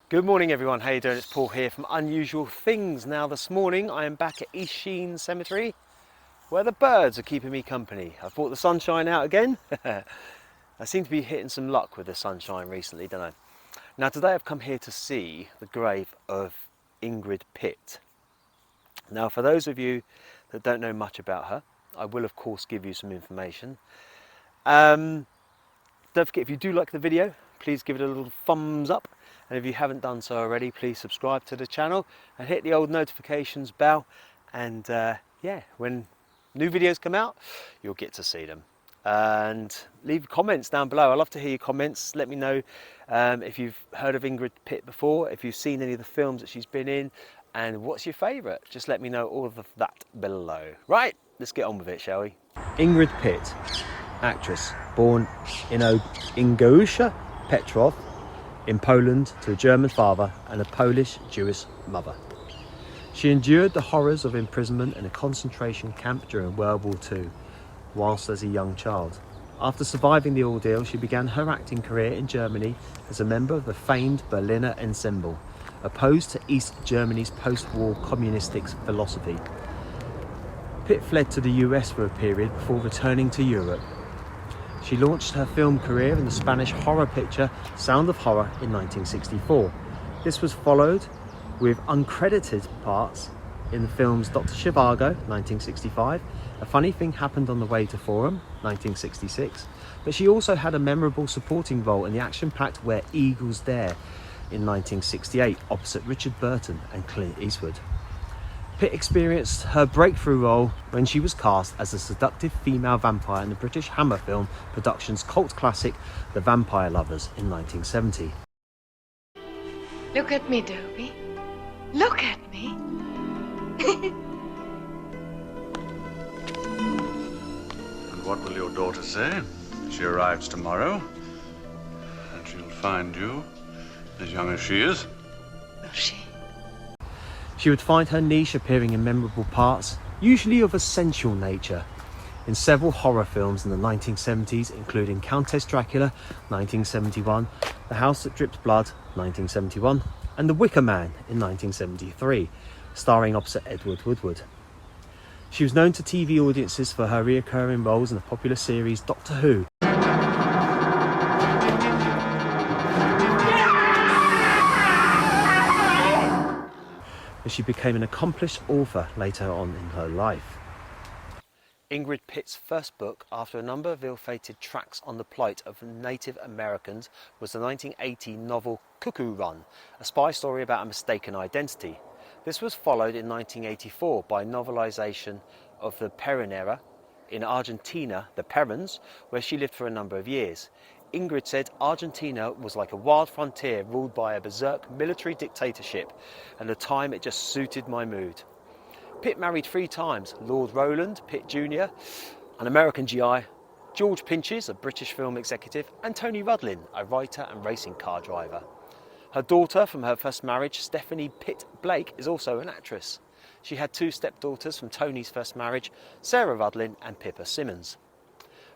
Good morning everyone, how you doing? It's Paul here from Unusual Things. Now this morning I am back at East Sheen Cemetery where the birds are keeping me company. I've brought the sunshine out again. I seem to be hitting some luck with the sunshine recently, don't I? Now today I've come here to see the grave of Ingrid Pitt. Now for those of you that don't know much about her, I will of course give you some information. Don't forget, if you do like the video, please give it a little thumbs up. And if you haven't done so already, please subscribe to the channel and hit the old notifications bell. And yeah, when new videos come out, you'll get to see them. And leave comments down below. I'd love to hear your comments. Let me know if you've heard of Ingrid Pitt before, if you've seen any of the films that she's been in, and what's your favourite. Just let me know all of that below. Right, let's get on with it, shall we? Ingrid Pitt, actress, born in Ingoushka Petrov in Poland to a German father and a Polish Jewish mother. She endured the horrors of imprisonment in a concentration camp during World War II, whilst as a young child. After surviving the ordeal, she began her acting career in Germany as a member of the famed Berliner Ensemble, opposed to East Germany's post-war communistic philosophy. Pitt fled to the US for a period before returning to Europe. She launched her film career in the Spanish horror picture Sound of Horror in 1964. This was followed with uncredited parts in the films Dr. Zhivago, 1965, A Funny Thing Happened on the Way to Forum, 1966, but she also had a memorable supporting role in the action-packed Where Eagles Dare in 1968, opposite Richard Burton and Clint Eastwood. Pitt experienced her breakthrough role when she was cast as a seductive female vampire in the British Hammer Film Productions cult classic The Vampire Lovers in 1970. Look at me, Dobie. Look at me. And what will your daughter say? She arrives tomorrow, and she'll find you as young as she is. Will she? She would find her niche appearing in memorable parts, usually of a sensual nature, in several horror films in the 1970s, including Countess Dracula, 1971, The House That Dripped Blood, 1971, and The Wicker Man in 1973, starring opposite Edward Woodward. She was known to TV audiences for her recurring roles in the popular series Doctor Who. She became an accomplished author later on in her life. Ingrid Pitt's first book, after a number of ill-fated tracts on the plight of Native Americans, was the 1980 novel Cuckoo Run, a spy story about a mistaken identity. This was followed in 1984 by a novelisation of the Perrin era in Argentina, the Perrons, where she lived for a number of years. Ingrid said Argentina was like a wild frontier ruled by a berserk military dictatorship, and at the time it just suited my mood. Pitt married 3 times: Lord Roland Pitt Jr., an American GI, George Pinches, a British film executive, and Tony Rudlin, a writer and racing car driver. Her daughter from her first marriage, Stephanie Pitt Blake, is also an actress. She had 2 stepdaughters from Tony's first marriage, Sarah Rudlin and Pippa Simmons.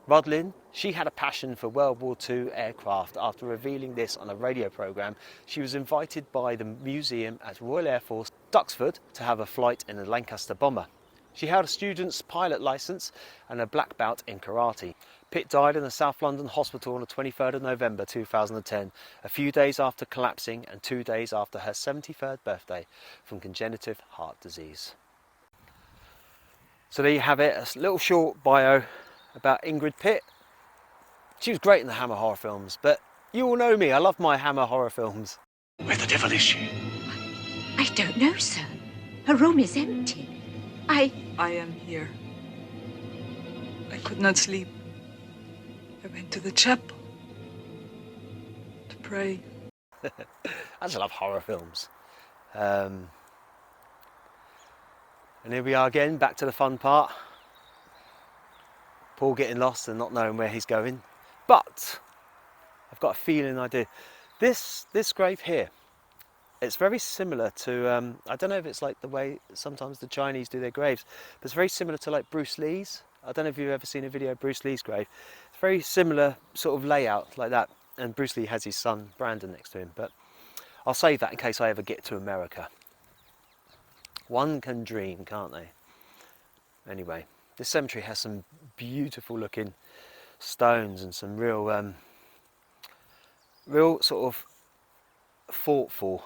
Rudlin, she had a passion for World War II aircraft. After revealing this on a radio programme, she was invited by the museum at Royal Air Force Duxford to have a flight in a Lancaster bomber. She held a student's pilot licence and a black belt in karate. Pitt died in a South London hospital on the 23rd of November 2010, a few days after collapsing and 2 days after her 73rd birthday from congenital heart disease. So there you have it, a little short bio about Ingrid Pitt. She was great in the Hammer horror films, but you all know me, I love my Hammer horror films. Where the devil is she? I don't know, sir. Her room is empty. I am here. I could not sleep. I went to the chapel to pray. I just love horror films. And here we are again, back to the fun part. Paul getting lost and not knowing where he's going. But I've got a feeling I do. This grave here, it's very similar to, I don't know if it's like the way sometimes the Chinese do their graves, but it's very similar to like Bruce Lee's. I don't know if you've ever seen a video of Bruce Lee's grave. It's very similar sort of layout like that. And Bruce Lee has his son Brandon next to him. But I'll save that in case I ever get to America. One can dream, can't they? Anyway, this cemetery has some beautiful looking stones and some real sort of thoughtful,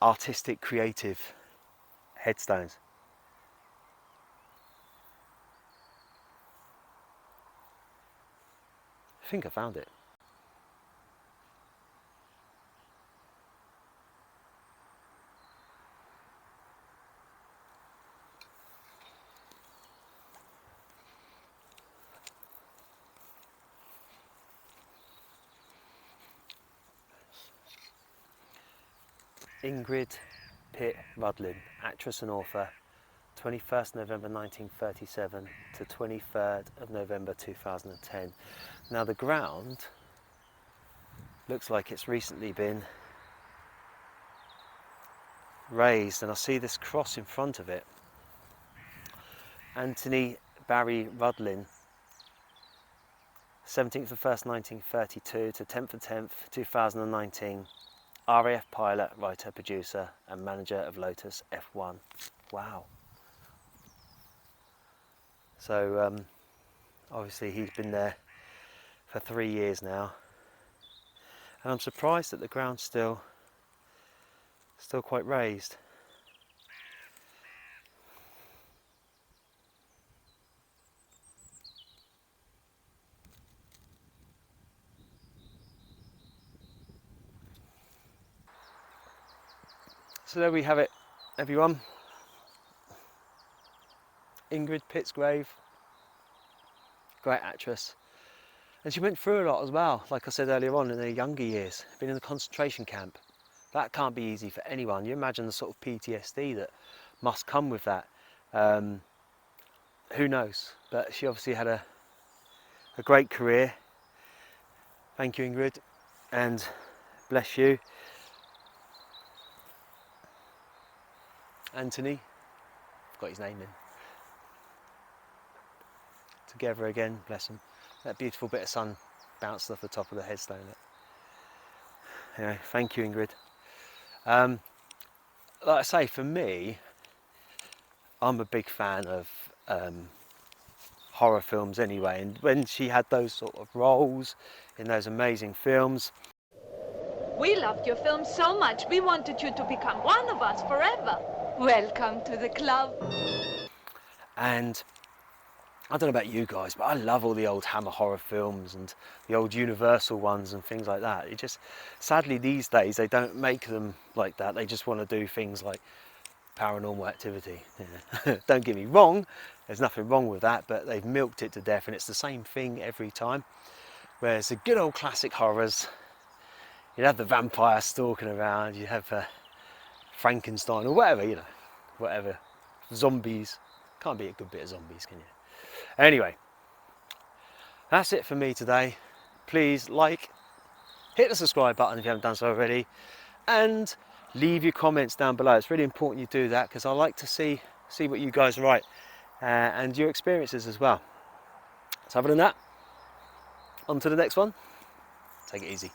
artistic, creative headstones. I think I found it. Ingrid Pitt, actress and author, 21st November 1937 to 23rd of November 2010. Now the ground looks like it's recently been raised, and I see this cross in front of it. Anthony Barry Rudlin, 17th of 1st 1932 to 10th of 10th 2019, RAF pilot, writer, producer and manager of Lotus F1. Wow. So obviously he's been there for 3 years now, and I'm surprised that the ground's still quite raised. So there we have it, everyone. Ingrid Pitt's grave. Great actress. And she went through a lot as well, like I said earlier on, in her younger years. Been in the concentration camp. That can't be easy for anyone. You imagine the sort of PTSD that must come with that. Who knows? But she obviously had a great career. Thank you, Ingrid, and bless you. Anthony, I've got his name in. Together again, bless him. That beautiful bit of sun bounced off the top of the headstone. Anyway, thank you, Ingrid. Like I say, for me, I'm a big fan of horror films anyway, and when she had those sort of roles in those amazing films. We loved your film so much, we wanted you to become one of us forever. Welcome to the club. And I don't know about you guys, but I love all the old Hammer horror films and the old Universal ones and things like that. It just, sadly these days, they don't make them like that. They just want to do things like Paranormal Activity. Yeah. Don't get me wrong, there's nothing wrong with that, but they've milked it to death and it's the same thing every time. Whereas the good old classic horrors, you'd have the vampire stalking around, you have Frankenstein or whatever, you know, whatever. Zombies. Can't be a good bit of zombies, can you? Anyway, that's it for me today. Please hit the subscribe button if you haven't done so already, and leave your comments down below. It's really important you do that because I like to see what you guys write and your experiences as well. So other than that, on to the next one. Take it easy.